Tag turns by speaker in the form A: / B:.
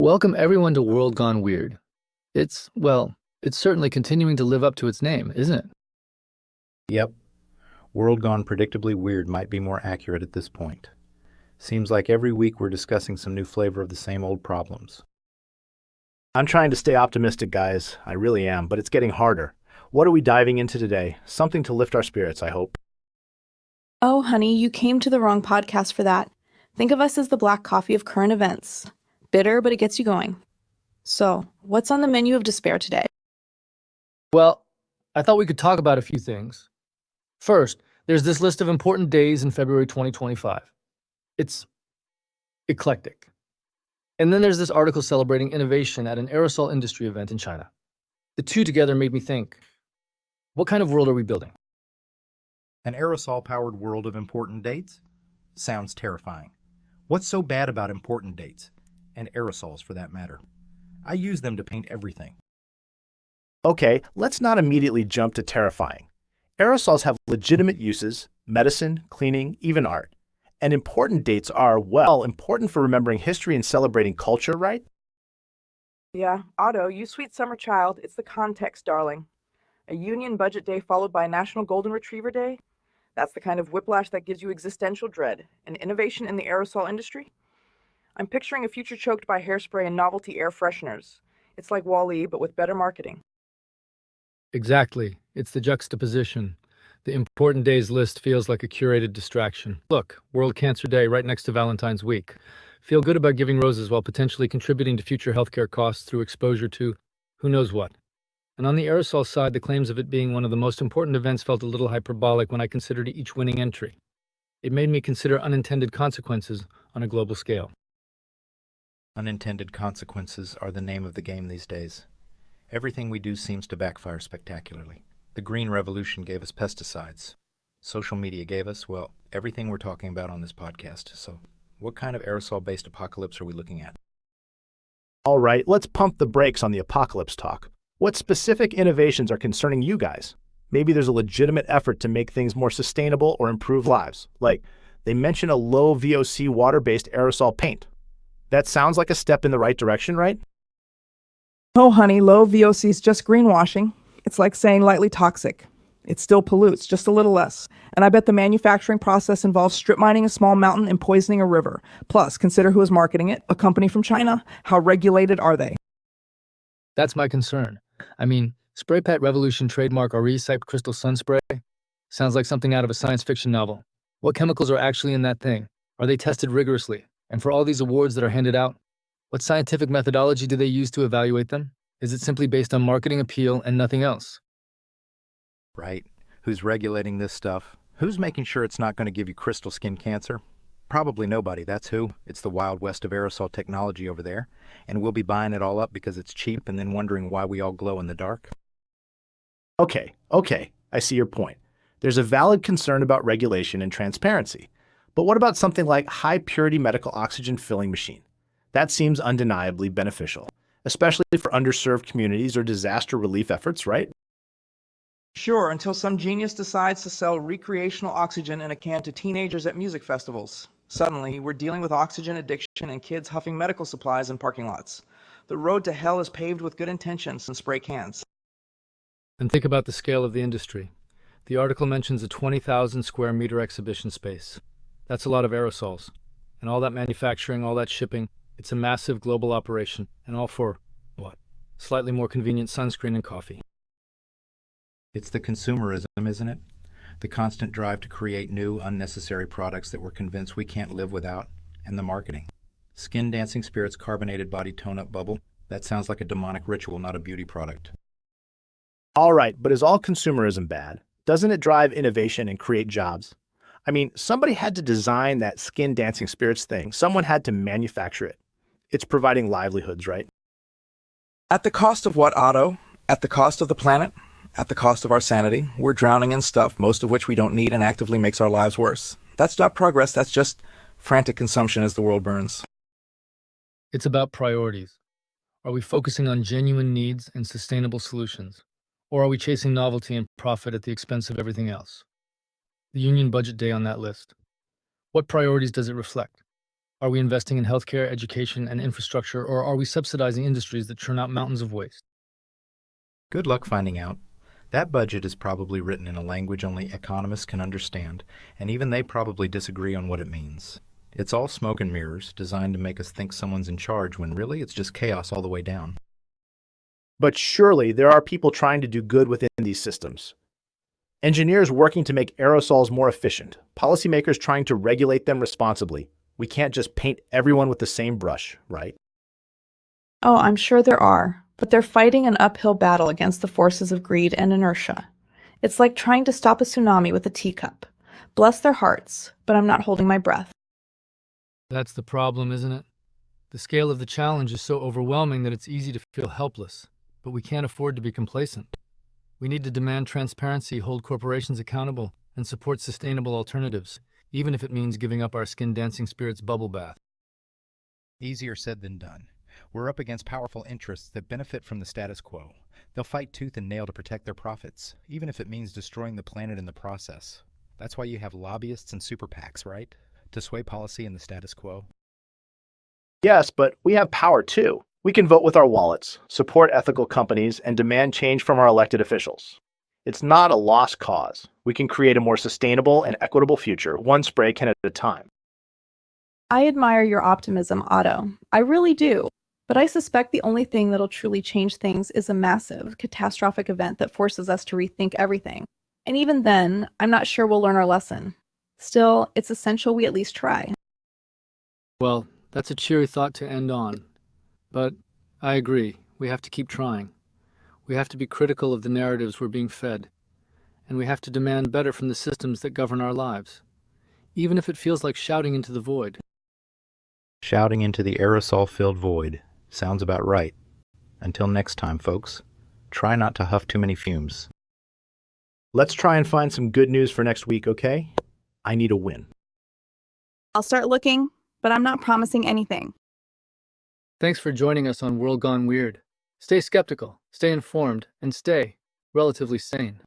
A: Welcome everyone to World Gone Weird. It's certainly continuing to live up to its name, isn't it?
B: Yep, world gone predictably weird might be more accurate at this point. Seems like every week we're discussing some new flavor of the same old problems.
C: I'm trying to stay optimistic, guys. I really am, but it's getting harder. What are we diving into today? Something to lift our spirits, I hope.
D: Oh, honey, you came to the wrong podcast for that. Think of us as the black coffee of current events. Bitter, but it gets you going. So, what's on the menu of despair today?
A: Well, I thought we could talk about a few things. First, there's this list of important days in February 2025. It's eclectic. And then there's this article celebrating innovation at an aerosol industry event in China. The two together made me think, what kind of world are we building?
B: An aerosol-powered world of important dates? Sounds terrifying. What's so bad about important dates? And aerosols, for that matter. I use them to paint everything.
C: Okay, let's not immediately jump to terrifying. Aerosols have legitimate uses: medicine, cleaning, even art. And important dates are, well, important for remembering history and celebrating culture, right?
E: Yeah, Otto, you sweet summer child, it's the context, darling. A union budget day followed by a national golden retriever day? That's the kind of whiplash that gives you existential dread. An innovation in the aerosol industry? I'm picturing a future choked by hairspray and novelty air fresheners. It's like Wall-E, but with better marketing.
A: Exactly. It's the juxtaposition. The important days list feels like a curated distraction. Look, World Cancer Day right next to Valentine's Week. Feel good about giving roses while potentially contributing to future healthcare costs through exposure to who knows what. And on the aerosol side, the claims of it being one of the most important events felt a little hyperbolic when I considered each winning entry. It made me consider unintended consequences on a global scale.
B: Unintended consequences are the name of the game these days. Everything we do seems to backfire spectacularly. The Green Revolution gave us pesticides. Social media gave us, well, everything we're talking about on this podcast. So, what kind of aerosol-based apocalypse are we looking at?
C: All right, let's pump the brakes on the apocalypse talk. What specific innovations are concerning you guys? Maybe there's a legitimate effort to make things more sustainable or improve lives. Like, they mention a low VOC water-based aerosol paint. That sounds like a step in the right direction, right?
E: Oh, honey, low VOC is just greenwashing. It's like saying lightly toxic. It still pollutes, just a little less. And I bet the manufacturing process involves strip mining a small mountain and poisoning a river. Plus, consider who is marketing it, a company from China. How regulated are they?
A: That's my concern. I mean, Spray Pet Revolution trademark Aerosols crystal sun spray sounds like something out of a science fiction novel. What chemicals are actually in that thing? Are they tested rigorously? And for all these awards that are handed out, what scientific methodology do they use to evaluate them? Is it simply based on marketing appeal and nothing else?
B: Right. Who's regulating this stuff? Who's making sure it's not going to give you crystal skin cancer? Probably nobody, that's who. It's the Wild West of aerosol technology over there, and we'll be buying it all up because it's cheap and then wondering why we all glow in the dark.
C: Okay, I see your point. There's a valid concern about regulation and transparency. But what about something like high-purity medical oxygen filling machine? That seems undeniably beneficial, especially for underserved communities or disaster relief efforts, right?
E: Sure, until some genius decides to sell recreational oxygen in a can to teenagers at music festivals. Suddenly, we're dealing with oxygen addiction and kids huffing medical supplies in parking lots. The road to hell is paved with good intentions and spray cans.
A: And think about the scale of the industry. The article mentions a 20,000 square meter exhibition space. That's a lot of aerosols. And all that manufacturing, all that shipping, it's a massive global operation. And all for, what? Slightly more convenient sunscreen and coffee.
B: It's the consumerism, isn't it? The constant drive to create new, unnecessary products that we're convinced we can't live without, and the marketing. Skin Dancing Spirit's carbonated body tone-up bubble, that sounds like a demonic ritual, not a beauty product.
C: All right, but is all consumerism bad? Doesn't it drive innovation and create jobs? I mean, somebody had to design that Skin Dancing Spirits thing. Someone had to manufacture it. It's providing livelihoods, right?
E: At the cost of what, Otto? At the cost of the planet? At the cost of our sanity? We're drowning in stuff, most of which we don't need and actively makes our lives worse. That's not progress, that's just frantic consumption as the world burns.
A: It's about priorities. Are we focusing on genuine needs and sustainable solutions? Or are we chasing novelty and profit at the expense of everything else? The union budget day on that list. What priorities does it reflect? Are we investing in healthcare, education, and infrastructure, or are we subsidizing industries that churn out mountains of waste?
B: Good luck finding out. That budget is probably written in a language only economists can understand, and even they probably disagree on what it means. It's all smoke and mirrors, designed to make us think someone's in charge when really it's just chaos all the way down.
C: But surely there are people trying to do good within these systems. Engineers working to make aerosols more efficient, policymakers trying to regulate them responsibly. We can't just paint everyone with the same brush, right?
D: Oh, I'm sure there are, but they're fighting an uphill battle against the forces of greed and inertia. It's like trying to stop a tsunami with a teacup. Bless their hearts, but I'm not holding my breath.
A: That's the problem, isn't it? The scale of the challenge is so overwhelming that it's easy to feel helpless, but we can't afford to be complacent. We need to demand transparency, hold corporations accountable, and support sustainable alternatives, even if it means giving up our skin-dancing spirits bubble bath.
B: Easier said than done. We're up against powerful interests that benefit from the status quo. They'll fight tooth and nail to protect their profits, even if it means destroying the planet in the process. That's why you have lobbyists and super PACs, right? To sway policy in the status quo.
C: Yes, but we have power too. We can vote with our wallets, support ethical companies, and demand change from our elected officials. It's not a lost cause. We can create a more sustainable and equitable future, one spray can at a time.
D: I admire your optimism, Otto. I really do. But I suspect the only thing that'll truly change things is a massive, catastrophic event that forces us to rethink everything. And even then, I'm not sure we'll learn our lesson. Still, it's essential we at least try.
A: Well, that's a cheery thought to end on. But I agree, we have to keep trying. We have to be critical of the narratives we're being fed. And we have to demand better from the systems that govern our lives, even if it feels like shouting into the void.
B: Shouting into the aerosol-filled void. Sounds about right. Until next time, folks, try not to huff too many fumes.
C: Let's try and find some good news for next week, okay? I need a win.
D: I'll start looking, but I'm not promising anything.
A: Thanks for joining us on World Gone Weird. Stay skeptical, stay informed, and stay relatively sane.